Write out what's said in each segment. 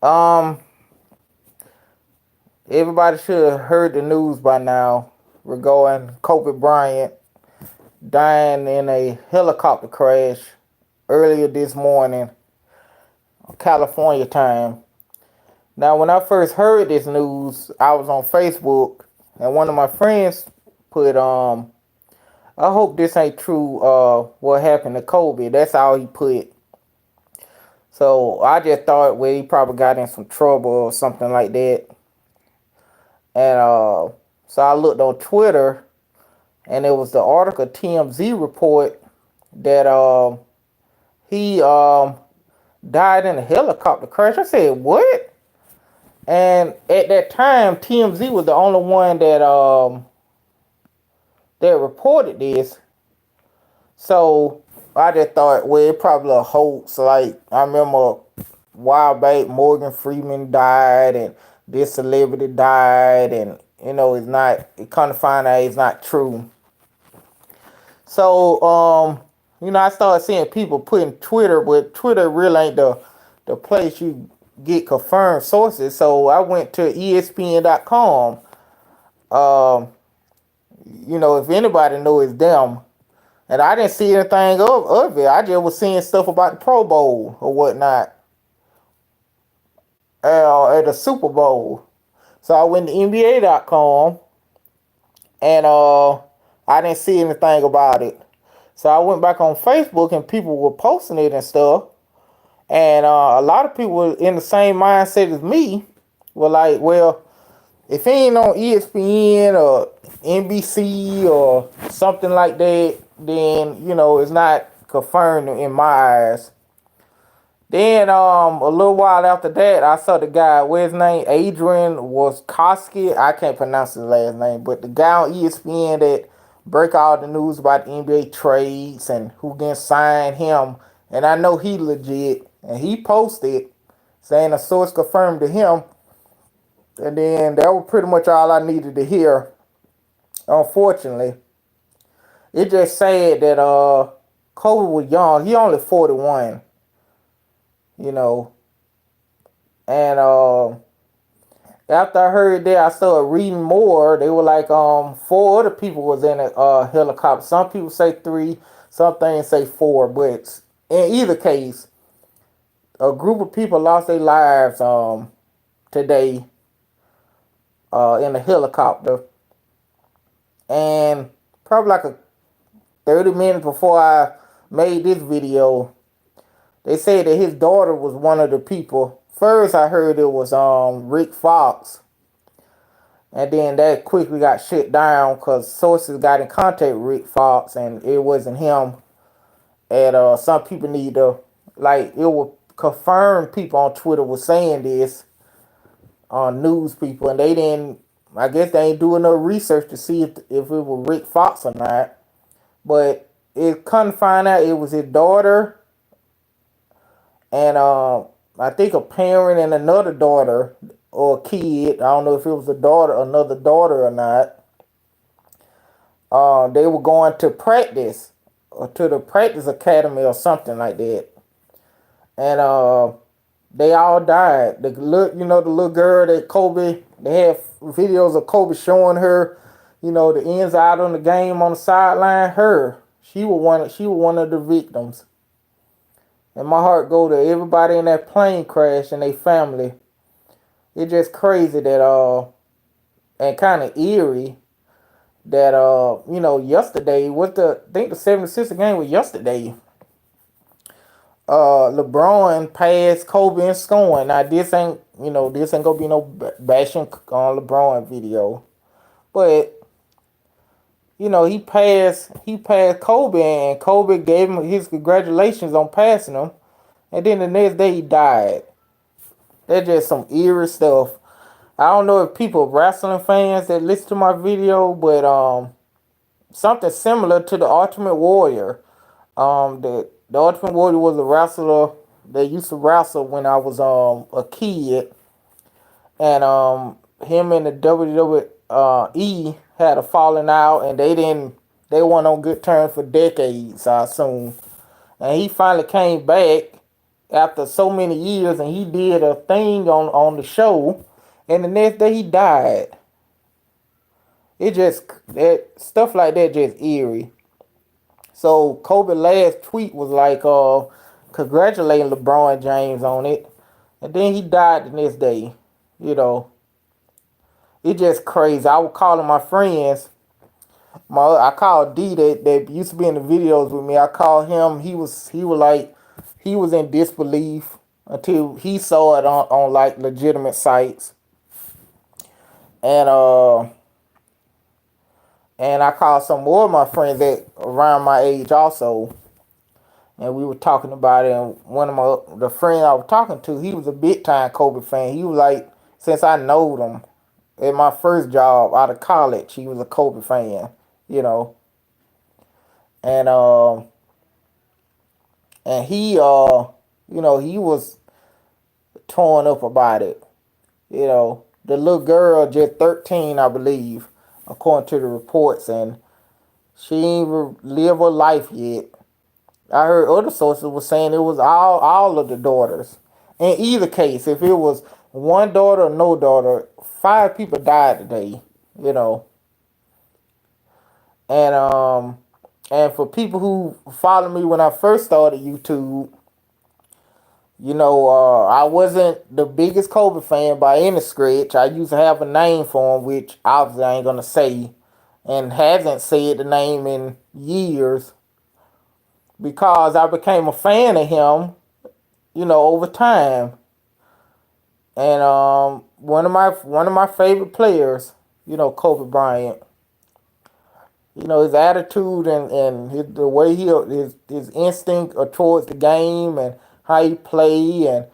Um, Everybody should have heard the news by now regarding Kobe Bryant dying in a helicopter crash earlier this morning, California time. Now, when I first heard this news, I was on Facebook, and one of my friends put, I hope this ain't true, what happened to Kobe. That's all he put. So I just thought, well, he probably got in some trouble or something like that. And so I looked on Twitter, and it was the article TMZ report that he died in a helicopter crash. I said, what? And at that time, TMZ was the only one that reported this. So I just thought, well, it probably a hoax. Like I remember a while back, Morgan Freeman died, and this celebrity died, and it's not. It kind of find out it's not true. So I started seeing people putting Twitter, but Twitter really ain't the place you get confirmed sources. So I went to ESPN.com. Um, if anybody knows, it's them. And I didn't see anything of it. I just was seeing stuff about the Pro Bowl or whatnot, at the Super Bowl. So I went to NBA.com, and I didn't see anything about it. So I went back on Facebook, and people were posting it and stuff. And a lot of people in the same mindset as me were like, well, if he ain't on ESPN or NBC or something like that, then it's not confirmed in my eyes. Then a little while after that, I saw the guy, what's his name, Adrian Wojnarowski. I can't pronounce his last name, but the guy on ESPN that break all the news about the NBA trades and who can sign him. And I know he legit, and he posted saying a source confirmed to him. And then that was pretty much all I needed to hear. Unfortunately, it just said that Kobe was young. He only 41, you know. And after I heard that, I started reading more. They were like, four other people was in a helicopter. Some people say three, some things say four. But in either case, a group of people lost their lives today in a helicopter. And probably like 30 minutes before I made this video, they said that his daughter was one of the people. First, I heard it was Rick Fox, and then that quickly got shut down because sources got in contact with Rick Fox, and it wasn't him. And some people need to, like, it will confirm people on Twitter were saying this on news people, and they didn't. I guess they ain't doing no research to see if it was Rick Fox or not. But it couldn't find out it was his daughter and I think a parent and another daughter or kid. I don't know if it was a daughter, another daughter or not. They were going to practice or to the practice academy or something like that, and they all died. The little girl that Kobe. They had videos of Kobe showing her, the ins out on the game on the sideline. She was one. She was one of the victims. And my heart go to everybody in that plane crash and their family. It's just crazy that and kind of eerie that yesterday was I think the 76ers game was yesterday. LeBron passed Kobe in scoring. Now this ain't gonna be no bashing on LeBron video, but he passed Kobe, and Kobe gave him his congratulations on passing him, and then the next day he died. That's just some eerie stuff. I don't know if people wrestling fans that listen to my video, but something similar to the Ultimate Warrior. The Ultimate Warrior was a wrestler that used to wrestle when I was a kid, and him and the WWE had a falling out, and they weren't on good terms for decades, I assume. And he finally came back, after so many years, and he did a thing on the show, and the next day he died. It just that stuff like that just eerie. So Kobe last tweet was like congratulating LeBron James on it. And then he died the next day. You know. It just crazy. I was calling my friends. I called D that used to be in the videos with me. I called him. He was like he was in disbelief until he saw it on like legitimate sites. And I called some more of my friends that around my age also, and we were talking about it. And one of the friend I was talking to, he was a big time Kobe fan. He was like, since I knowed him at my first job out of college, he was a Kobe fan, you know. And he was torn up about it. You know, the little girl just 13, I believe, according to the reports, and she ain't even live her life yet. I heard other sources were saying it was all of the daughters. In either case, if it was one daughter or no daughter, 5 people died today. You know, and for people who followed me when I first started YouTube, I wasn't the biggest Kobe fan by any stretch. I used to have a name for him, which obviously I ain't gonna say, and hasn't said the name in years because I became a fan of him, over time. And one of my favorite players, Kobe Bryant. His attitude and the way his instinct towards the game and how he play and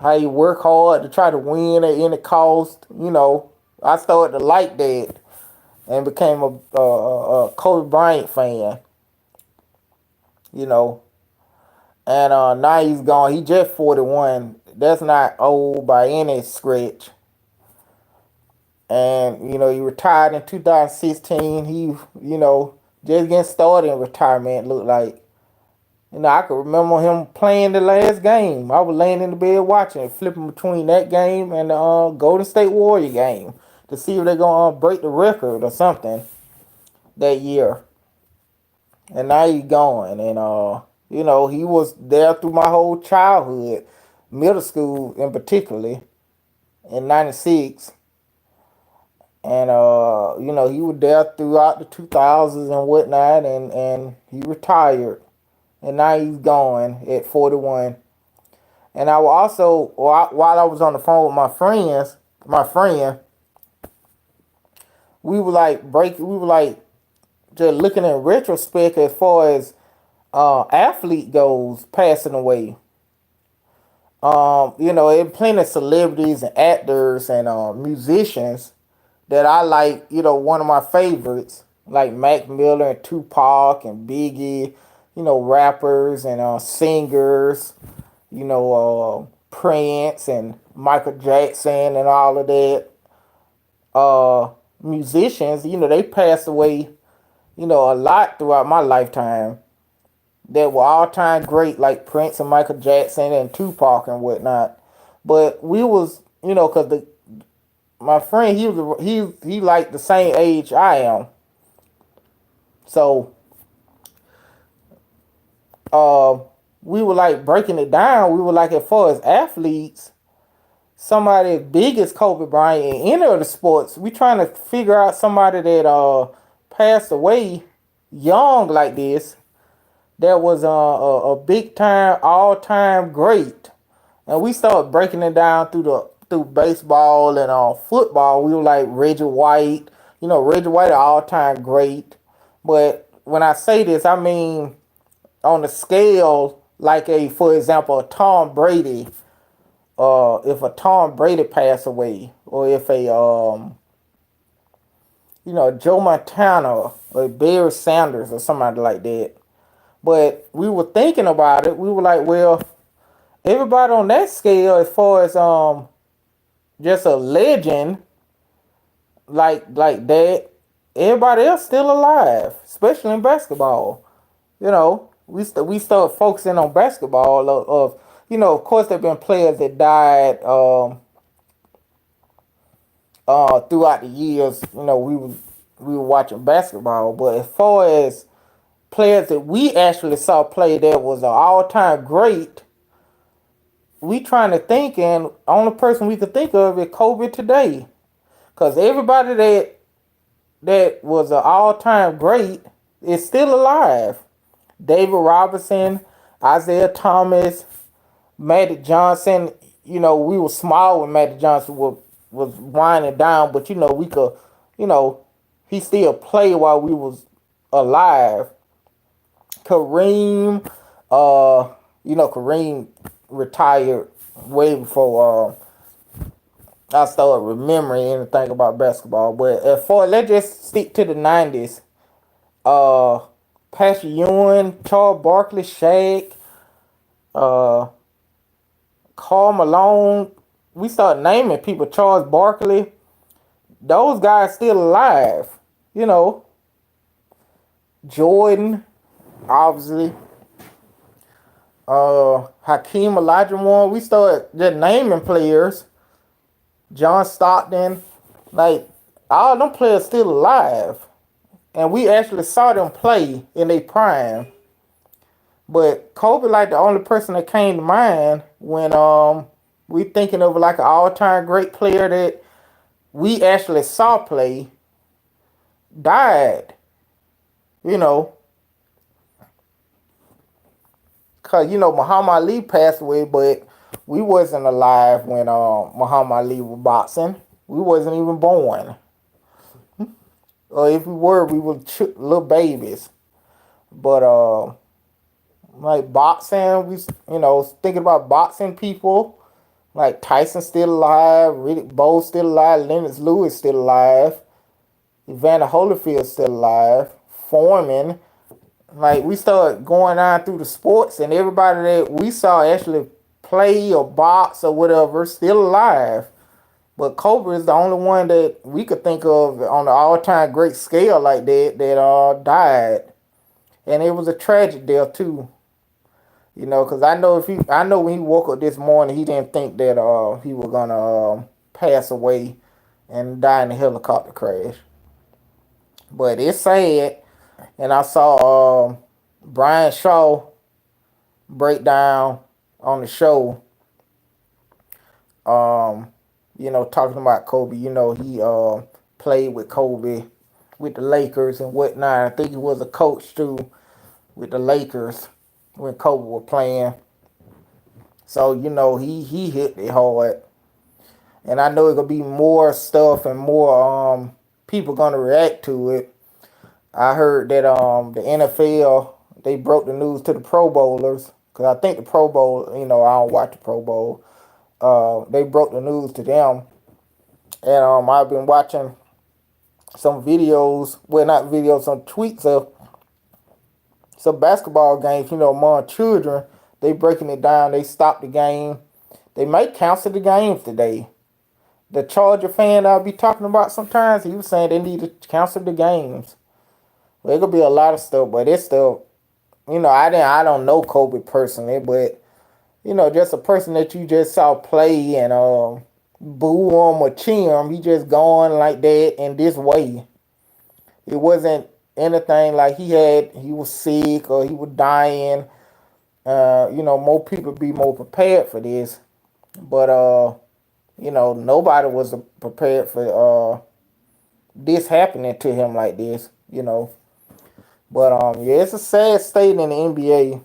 how he work hard to try to win at any cost. I started to like that and became a Kobe Bryant fan. You know, and now he's gone. He just 41. That's not old by any stretch. And he retired in 2016. He just getting started in retirement. Looked like. I could remember him playing the last game. I was laying in the bed watching it, flipping between that game and the Golden State Warrior game to see if they're gonna break the record or something that year. And now he's gone, and he was there through my whole childhood, middle school in particularly, in '96, and he was there throughout the 2000s and whatnot, and he retired, and now he's gone at 41. And I will also, while I was on the phone with my friend, we were like just looking in retrospect as far as athlete goes passing away. And plenty of celebrities and actors and musicians that I like. One of my favorites, like Mac Miller and Tupac and Biggie. Rappers and singers. Prince and Michael Jackson and all of that. Musicians, they passed away, a lot throughout my lifetime that were all time great, like Prince and Michael Jackson and Tupac and whatnot. But we was, cause my friend he like the same age I am, so we were like breaking it down. We were like, as far as athletes, somebody as big as Kobe Bryant in any of the sports, we trying to figure out somebody that passed away young like this, that was a big time, all time great. And we started breaking it down through baseball and football. We were like Reggie White. Reggie White, all time great. But when I say this, I mean on the scale, like for example, a Tom Brady. If a Tom Brady passed away, or if a Joe Montana or Barry Sanders or somebody like that. But we were thinking about it. We were like, well, everybody on that scale, as far as just a legend like that, everybody else still alive, especially in basketball. We start focusing on basketball of Of course, there've been players that died throughout the years. We were watching basketball, but as far as players that we actually saw play that was an all-time great, we trying to think, and only person we could think of is Kobe today. Cause everybody that was an all-time great is still alive. David Robinson, Isaiah Thomas, Magic Johnson. We were small when Magic Johnson was winding down, but we could, you know, he still played while we was alive. Kareem, Kareem retired way before I started remembering anything about basketball. But let's just stick to the 90s. Uh, Patrick Ewing, Charles Barkley, Shaq, uh, Karl Malone. We start naming people. Charles Barkley. Those guys still alive. You know, Jordan, obviously. Hakeem Olajuwon. We start just naming players. John Stockton. Like, all them players still alive. And we actually saw them play in their prime. But Kobe, like, the only person that came to mind when we thinking of like an all-time great player that we actually saw play, died. You know, cause Muhammad Ali passed away, but we wasn't alive when Muhammad Ali was boxing. We wasn't even born. Or if we were little babies. But like boxing, we thinking about boxing people. Like Tyson still alive, Riddick Bowe still alive, Lennox Lewis still alive, Evander Holyfield still alive, Foreman. Like, we started going on through the sports, and everybody that we saw actually play or box or whatever still alive. But Kobe is the only one that we could think of on the all-time great scale like that died, and it was a tragic death too. Because I know when he woke up this morning, he didn't think that he was gonna pass away and die in a helicopter crash. But it's sad, and I saw Brian Shaw break down on the show. Talking about Kobe. He played with Kobe with the Lakers and whatnot. I think he was a coach too with the Lakers when Kobe was playing. So he hit it hard, and I know it's gonna be more stuff and more people gonna react to it. I heard that the NFL, they broke the news to the Pro Bowlers, because I think the Pro Bowl, I don't watch the Pro Bowl. They broke the news to them, and I've been watching some videos, well, not videos, some tweets of some basketball games, among children. They breaking it down. They stopped the game. They might cancel the games today. The Charger fan I'll be talking about sometimes, he was saying they need to cancel the games. Well, it could be a lot of stuff, but it's still, I don't know Kobe personally, but just a person that you just saw play and boo him or cheer him, he just gone like that in this way. It wasn't anything like he was sick or he was dying. More people be more prepared for this, but nobody was prepared for this happening to him like this. But yeah, it's a sad state in the NBA,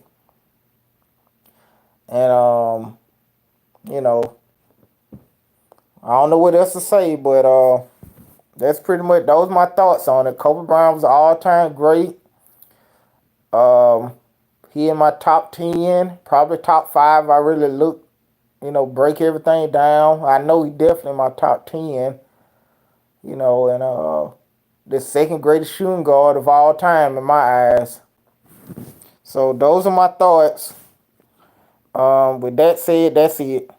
and I don't know what else to say, but that's pretty much those my thoughts on it. Kobe Bryant was an all-time great. He in my top 10, probably top 5. I really look, break everything down. I know he definitely in my top 10. And the second greatest shooting guard of all time in my eyes. So those are my thoughts. With that said, that's it.